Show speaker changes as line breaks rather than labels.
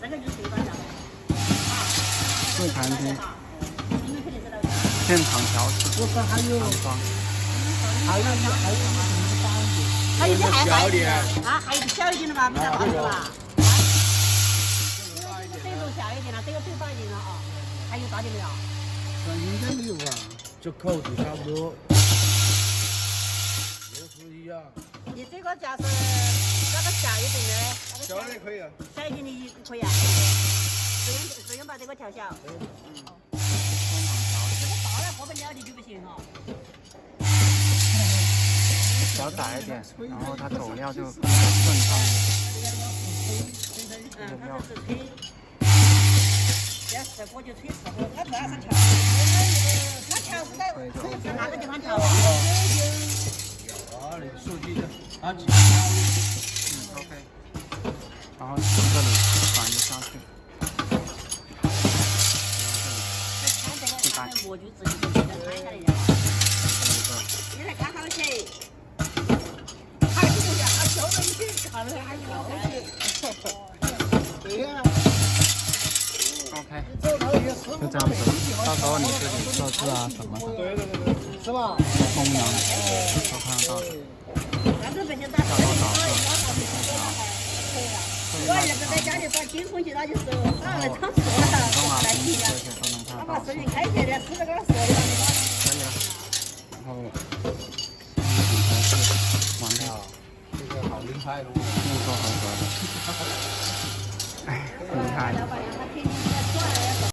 这个就是最高价。
贵餐厅，现场调制，
还有
安装。
还有你还有小一点啊，还有小一点的吧，比较大的吧。这种小一点了，这个最大一点了啊。还有大的没有？
应该没有吧？
这口度差不多。一样。
你这个价是那个小一点的，那个
小的可以啊，
小一点的也可以啊。不用把这个调小。这个大了喝不了的就不行哈。
调窄一点，然后它走料就顺畅一点。
它这是吹，要吃锅就吹吃锅，它主要是调。它调是在哪个地方调啊？
那个数据的啊。
OK。然后从这里反着下去。
我就自己看下来了。你来看好些。还是不一样，还小了一些，看着还小了一些。对呀。
OK。就这样子，到时候你自己设置啊什么的。
对，是吧？
功能都看得到的。
那个不行，咱我儿子在家里把金空气他就收，他来唱错了，来听呀。他把视频开起来，是这个说的。
可以了。然后，完了。
这个好厉害了。